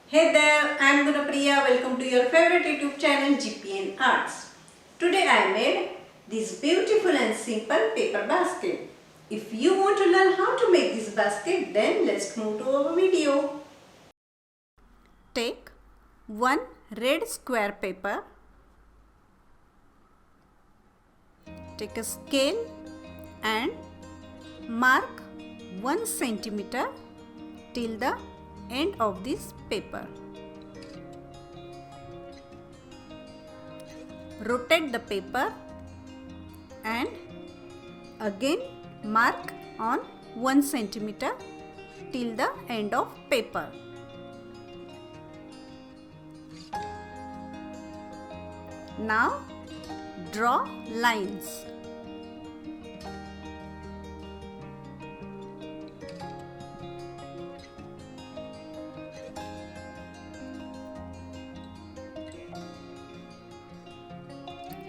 Hey there, I am Gunapriya. Welcome to your favorite YouTube channel GpnArts. Today I made this beautiful and simple paper basket. If you want to learn how to make this basket, then let's move to our video. Take one red square paper. Take a scale and mark 1 centimeter till the end of this paper. Rotate the paper and again mark on 1 centimeter till the end of paper. Now draw lines.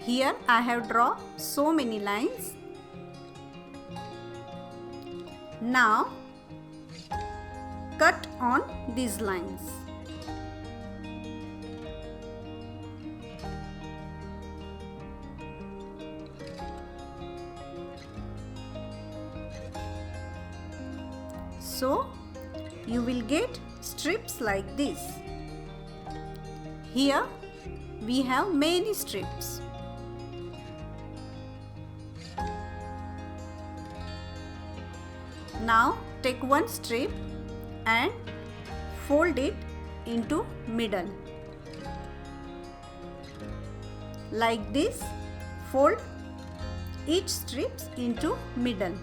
Here I have drawn so many lines. Now cut on these lines. So you will get strips like this. Here we have many strips. Now take one strip and fold it into middle. Like this, fold each strips into middle.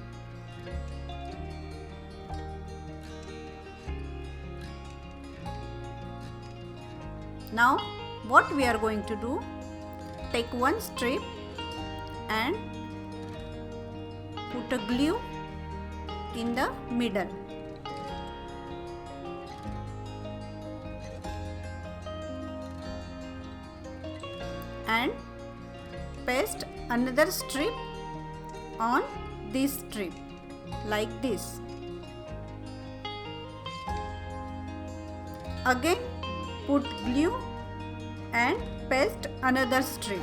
Now what we are going to do, take one strip and put a glue in the middle. And paste another strip on this strip like this. Again put glue and paste another strip.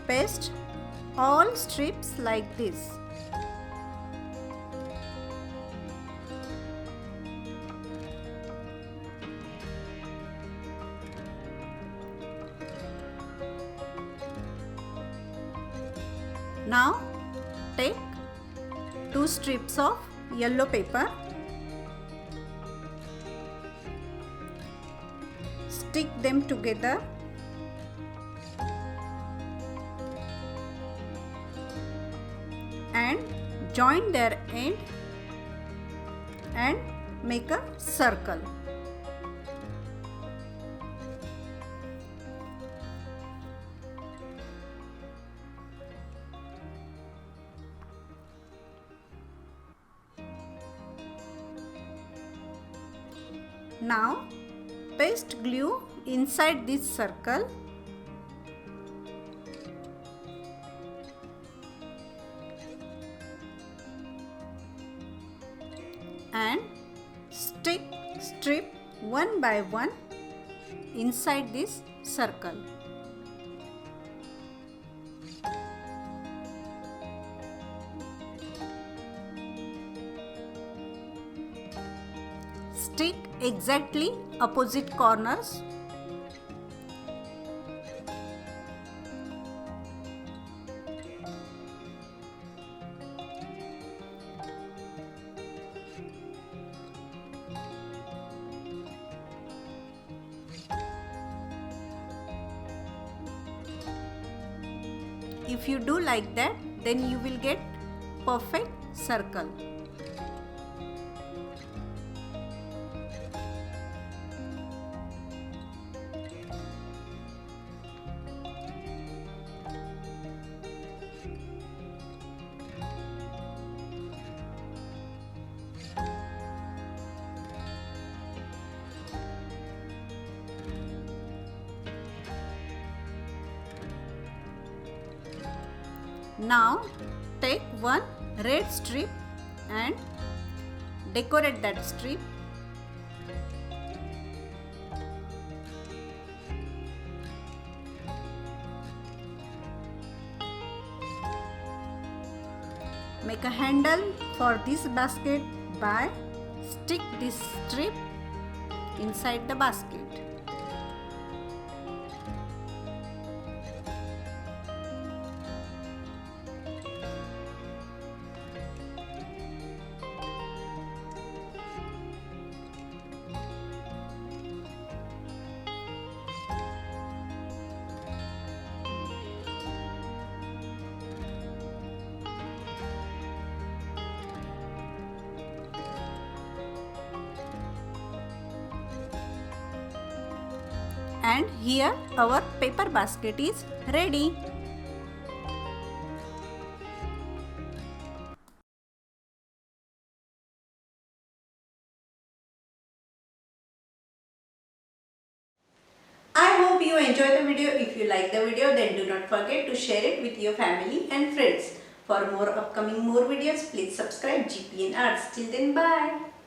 Paste all strips like this. Now take two strips of yellow paper, stick them together and join their end and make a circle. Now paste glue inside this circle and stick strip one by one inside this circle. Stick exactly opposite corners. If you do like that, then you will get perfect circle. Now take one red strip and decorate that strip. Make a handle for this basket by stick this strip inside the basket. And here our paper basket is ready. I hope you enjoyed the video. If you like the video, then do not forget to share it with your family and friends. For more upcoming videos, please subscribe GpnArts. Till then, bye.